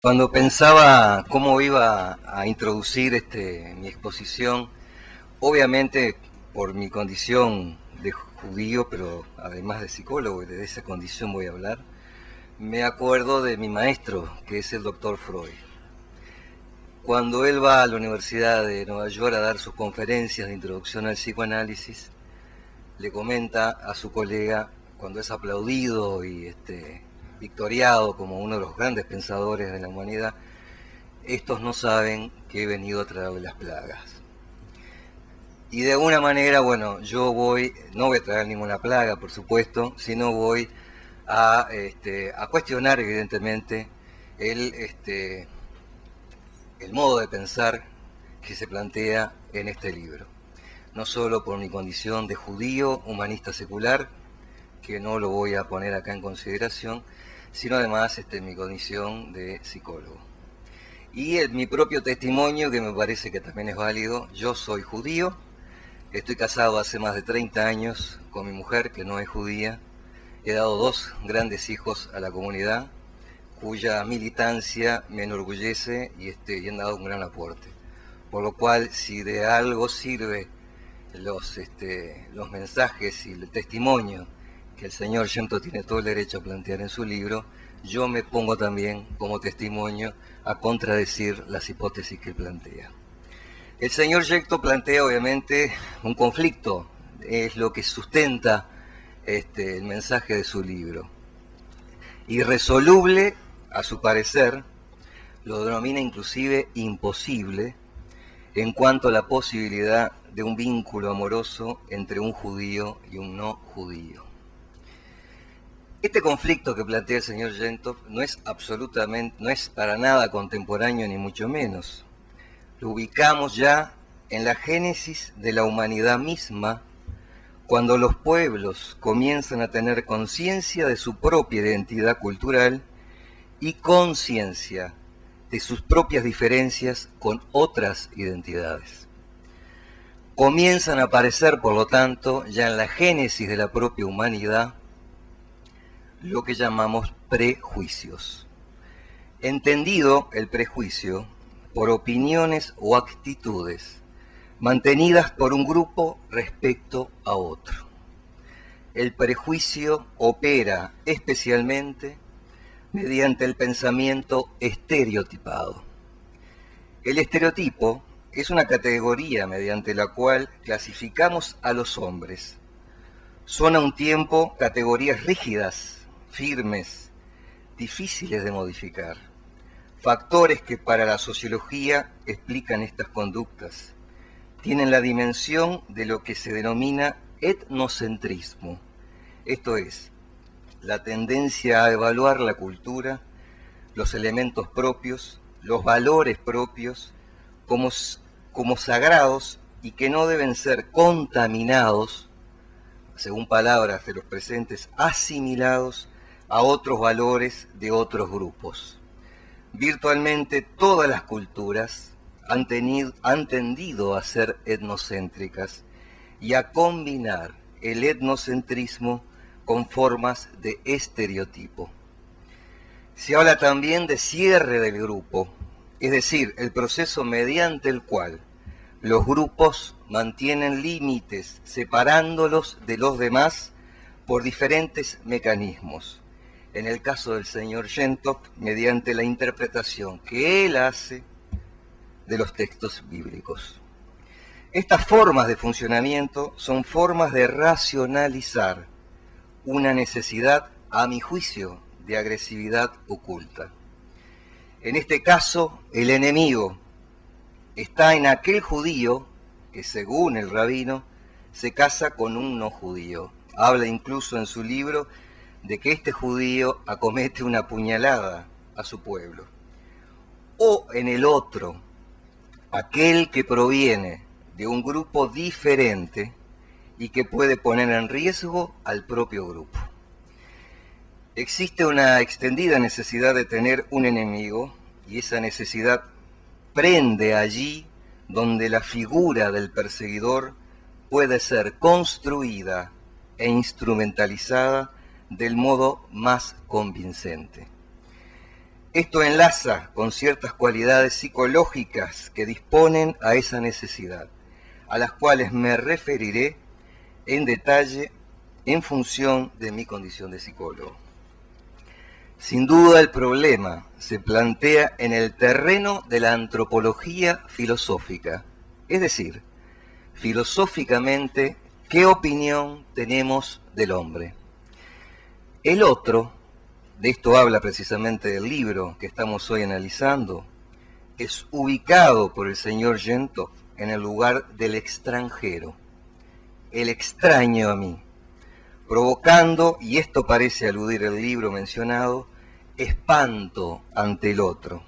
Cuando pensaba cómo iba a introducir mi exposición, obviamente por mi condición de judío, pero además de psicólogo, y de esa condición voy a hablar, me acuerdo de mi maestro, que es el doctor Freud. Cuando él va a la Universidad de Nueva York a dar sus conferencias de introducción al psicoanálisis, le comenta a su colega, cuando es aplaudido y victoriado como uno de los grandes pensadores de la humanidad: estos no saben que he venido a traer las plagas. Y de alguna manera, bueno, yo no voy a traer ninguna plaga, por supuesto, sino voy a cuestionar, evidentemente, el, este, el modo de pensar que se plantea en este libro. No solo por mi condición de judío, humanista secular, que no lo voy a poner acá en consideración, sino además mi condición de psicólogo. Y mi propio testimonio, que me parece que también es válido: yo soy judío, estoy casado hace más de 30 años con mi mujer, que no es judía, he dado 2 grandes hijos a la comunidad, cuya militancia me enorgullece y han dado un gran aporte. Por lo cual, si de algo sirve los mensajes y el testimonio que el señor Yento tiene todo el derecho a plantear en su libro, yo me pongo también como testimonio a contradecir las hipótesis que él plantea. El señor Yecto plantea obviamente un conflicto, es lo que sustenta el mensaje de su libro. Irresoluble, a su parecer, lo denomina inclusive imposible en cuanto a la posibilidad de un vínculo amoroso entre un judío y un no judío. Este conflicto que plantea el señor Yentov no es para nada contemporáneo, ni mucho menos. Lo ubicamos ya en la génesis de la humanidad misma, cuando los pueblos comienzan a tener conciencia de su propia identidad cultural y conciencia de sus propias diferencias con otras identidades. Comienzan a aparecer, por lo tanto, ya en la génesis de la propia humanidad, lo que llamamos prejuicios. Entendido el prejuicio por opiniones o actitudes mantenidas por un grupo respecto a otro. El prejuicio opera especialmente mediante el pensamiento estereotipado. El estereotipo es una categoría mediante la cual clasificamos a los hombres. Son a un tiempo categorías rígidas, firmes, difíciles de modificar. Factores que para la sociología explican estas conductas tienen la dimensión de lo que se denomina etnocentrismo, esto es, la tendencia a evaluar la cultura, los elementos propios, los valores propios, como sagrados y que no deben ser contaminados, según palabras de los presentes, asimilados a otros valores de otros grupos. Virtualmente todas las culturas han tendido a ser etnocéntricas y a combinar el etnocentrismo con formas de estereotipo. Se habla también de cierre del grupo, es decir, el proceso mediante el cual los grupos mantienen límites separándolos de los demás por diferentes mecanismos. En el caso del señor Yentov, mediante la interpretación que él hace de los textos bíblicos. Estas formas de funcionamiento son formas de racionalizar una necesidad, a mi juicio, de agresividad oculta. En este caso, el enemigo está en aquel judío que, según el rabino, se casa con un no judío. Habla incluso en su libro de que este judío acomete una puñalada a su pueblo. O en el otro, aquel que proviene de un grupo diferente y que puede poner en riesgo al propio grupo. Existe una extendida necesidad de tener un enemigo, y esa necesidad prende allí donde la figura del perseguidor puede ser construida e instrumentalizada del modo más convincente. Esto enlaza con ciertas cualidades psicológicas que disponen a esa necesidad, a las cuales me referiré en detalle en función de mi condición de psicólogo. Sin duda el problema se plantea en el terreno de la antropología filosófica, es decir, filosóficamente, ¿qué opinión tenemos del hombre? El otro, de esto habla precisamente el libro que estamos hoy analizando, es ubicado por el señor Gentov en el lugar del extranjero, el extraño a mí, provocando, y esto parece aludir al libro mencionado, espanto ante el otro.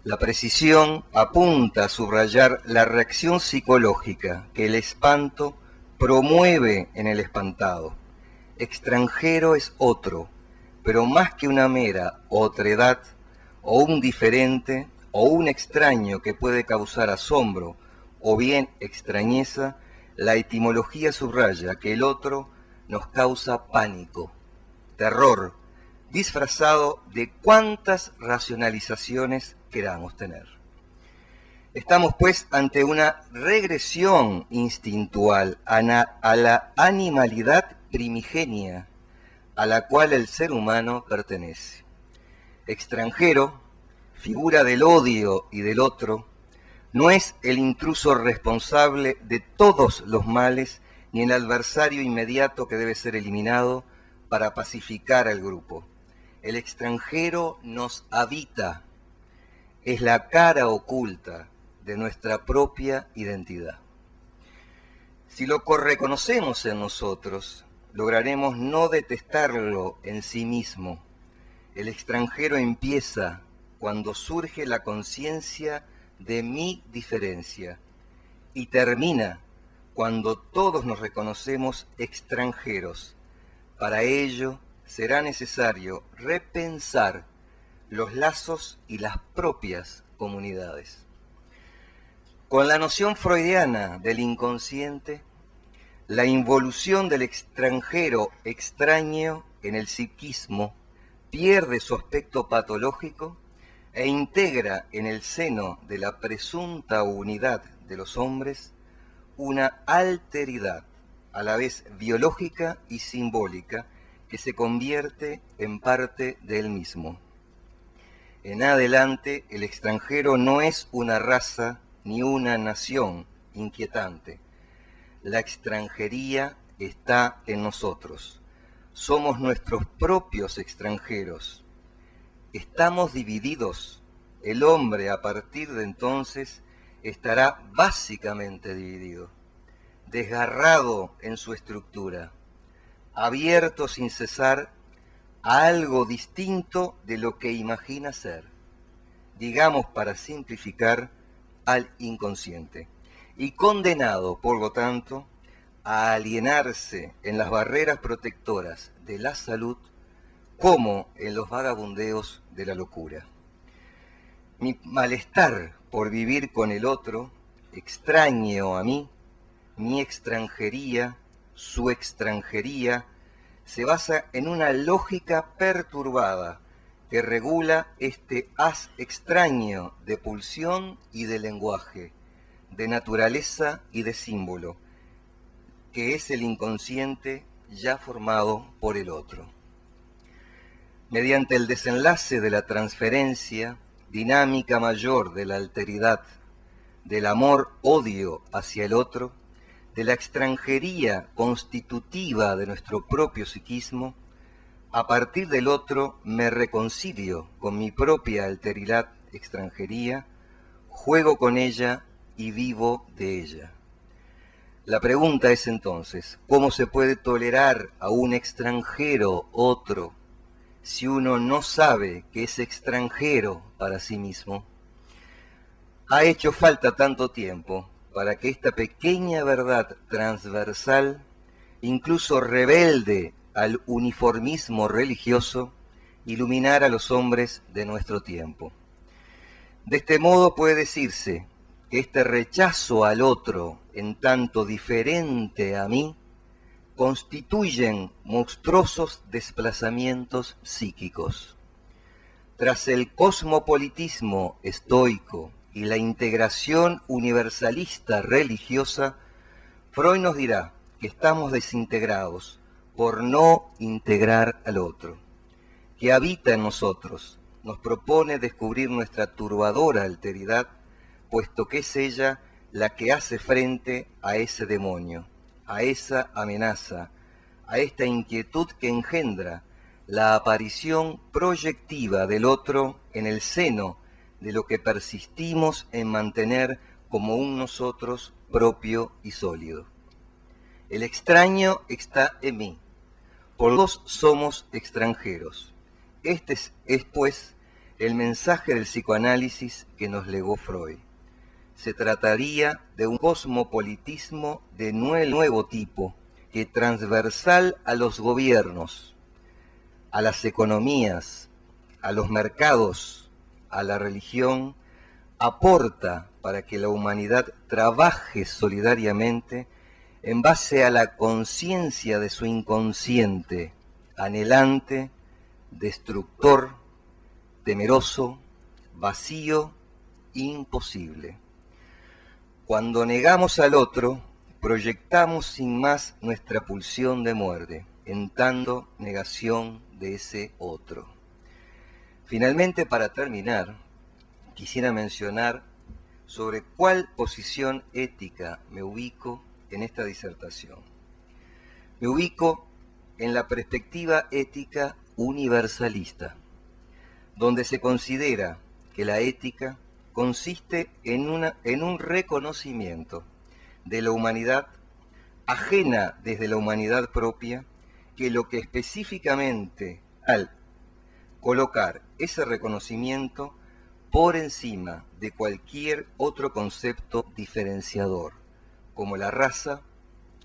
La precisión apunta a subrayar la reacción psicológica que el espanto promueve en el espantado. Extranjero es otro, pero más que una mera otredad, o un diferente, o un extraño que puede causar asombro, o bien extrañeza, la etimología subraya que el otro nos causa pánico, terror, disfrazado de cuantas racionalizaciones queramos tener. Estamos pues ante una regresión instintual a la animalidad primigenia a la cual el ser humano pertenece. Extranjero, figura del odio y del otro, no es el intruso responsable de todos los males ni el adversario inmediato que debe ser eliminado para pacificar al grupo. El extranjero nos habita, es la cara oculta de nuestra propia identidad. Si lo reconocemos en nosotros, lograremos no detestarlo en sí mismo. El extranjero empieza cuando surge la conciencia de mi diferencia y termina cuando todos nos reconocemos extranjeros. Para ello será necesario repensar los lazos y las propias comunidades. Con la noción freudiana del inconsciente, la involución del extranjero extraño en el psiquismo pierde su aspecto patológico e integra en el seno de la presunta unidad de los hombres una alteridad, a la vez biológica y simbólica, que se convierte en parte de él mismo. En adelante, el extranjero no es una raza ni una nación inquietante. La extranjería está en nosotros. Somos nuestros propios extranjeros. Estamos divididos. El hombre a partir de entonces estará básicamente dividido, desgarrado en su estructura, abierto sin cesar a algo distinto de lo que imagina ser, digamos para simplificar, al inconsciente, y condenado, por lo tanto, a alienarse en las barreras protectoras de la salud como en los vagabundeos de la locura. Mi malestar por vivir con el otro, extraño a mí, mi extranjería, su extranjería, se basa en una lógica perturbada que regula este haz extraño de pulsión y de lenguaje, de naturaleza y de símbolo, que es el inconsciente ya formado por el otro. Mediante el desenlace de la transferencia, dinámica mayor de la alteridad, del amor-odio hacia el otro, de la extranjería constitutiva de nuestro propio psiquismo, a partir del otro me reconcilio con mi propia alteridad extranjería, juego con ella y vivo de ella. La pregunta es entonces, ¿cómo se puede tolerar a un extranjero otro si uno no sabe que es extranjero para sí mismo? Ha hecho falta tanto tiempo para que esta pequeña verdad transversal, incluso rebelde al uniformismo religioso, iluminara a los hombres de nuestro tiempo. De este modo puede decirse que este rechazo al otro, en tanto diferente a mí, constituyen monstruosos desplazamientos psíquicos. Tras el cosmopolitismo estoico y la integración universalista religiosa, Freud nos dirá que estamos desintegrados por no integrar al otro, que habita en nosotros, nos propone descubrir nuestra turbadora alteridad, puesto que es ella la que hace frente a ese demonio, a esa amenaza, a esta inquietud que engendra la aparición proyectiva del otro en el seno de lo que persistimos en mantener como un nosotros propio y sólido. El extraño está en mí, por dos somos extranjeros. Este es, pues, el mensaje del psicoanálisis que nos legó Freud. Se trataría de un cosmopolitismo de nuevo tipo, que transversal a los gobiernos, a las economías, a los mercados, a la religión, aporta para que la humanidad trabaje solidariamente en base a la conciencia de su inconsciente, anhelante, destructor, temeroso, vacío, imposible. Cuando negamos al otro, proyectamos sin más nuestra pulsión de muerte, en tanto negación de ese otro. Finalmente, para terminar, quisiera mencionar sobre cuál posición ética me ubico en esta disertación. Me ubico en la perspectiva ética universalista, donde se considera que la ética consiste en un reconocimiento de la humanidad ajena desde la humanidad propia, que lo que específicamente al colocar ese reconocimiento por encima de cualquier otro concepto diferenciador, como la raza,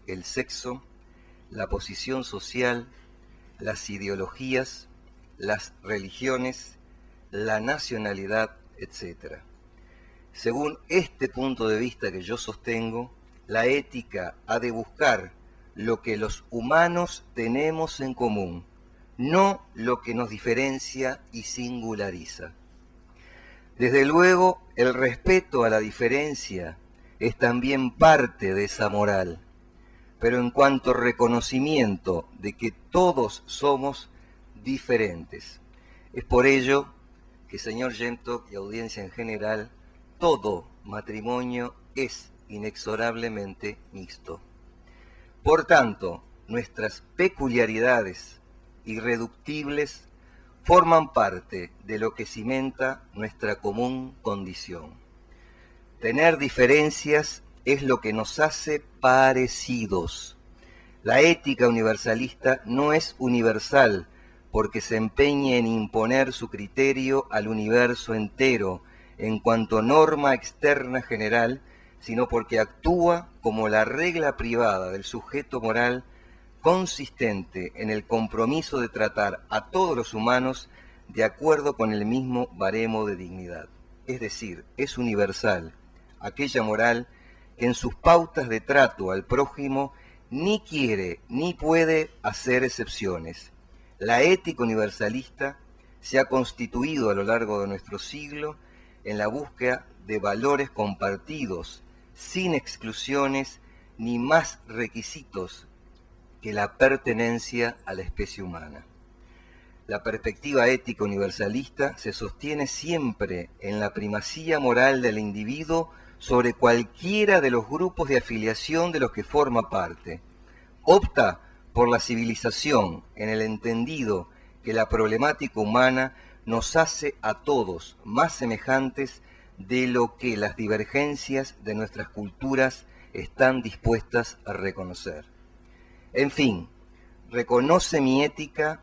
el sexo, la posición social, las ideologías, las religiones, la nacionalidad, etc. Según este punto de vista que yo sostengo, la ética ha de buscar lo que los humanos tenemos en común, no lo que nos diferencia y singulariza. Desde luego, el respeto a la diferencia es también parte de esa moral, pero en cuanto reconocimiento de que todos somos diferentes. Es por ello que, señor Jentock y audiencia en general, todo matrimonio es inexorablemente mixto. Por tanto, nuestras peculiaridades irreductibles forman parte de lo que cimenta nuestra común condición. Tener diferencias es lo que nos hace parecidos. La ética universalista no es universal porque se empeñe en imponer su criterio al universo entero en cuanto norma externa general, sino porque actúa como la regla privada del sujeto moral, consistente en el compromiso de tratar a todos los humanos de acuerdo con el mismo baremo de dignidad. Es decir, es universal aquella moral que en sus pautas de trato al prójimo ni quiere ni puede hacer excepciones. La ética universalista se ha constituido a lo largo de nuestro siglo en la búsqueda de valores compartidos, sin exclusiones ni más requisitos que la pertenencia a la especie humana. La perspectiva ética universalista se sostiene siempre en la primacía moral del individuo sobre cualquiera de los grupos de afiliación de los que forma parte. Opta por la civilización en el entendido que la problemática humana nos hace a todos más semejantes de lo que las divergencias de nuestras culturas están dispuestas a reconocer. En fin, reconoce mi ética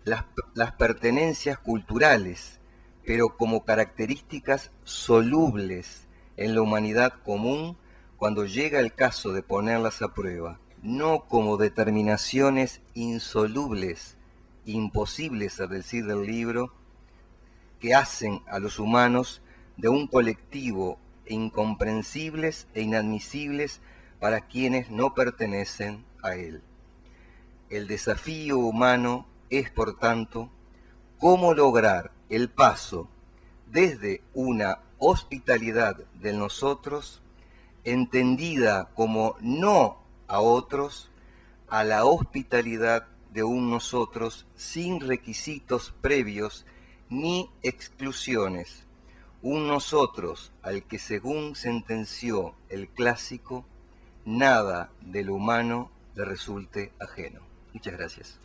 las pertenencias culturales, pero como características solubles en la humanidad común cuando llega el caso de ponerlas a prueba, no como determinaciones insolubles, imposibles a decir del libro, que hacen a los humanos de un colectivo incomprensibles e inadmisibles para quienes no pertenecen a él. El desafío humano es, por tanto, cómo lograr el paso desde una hospitalidad del nosotros, entendida como no a otros, a la hospitalidad de un nosotros sin requisitos previos ni exclusiones, un nosotros al que, según sentenció el clásico, nada de lo humano le resulte ajeno. Muchas gracias.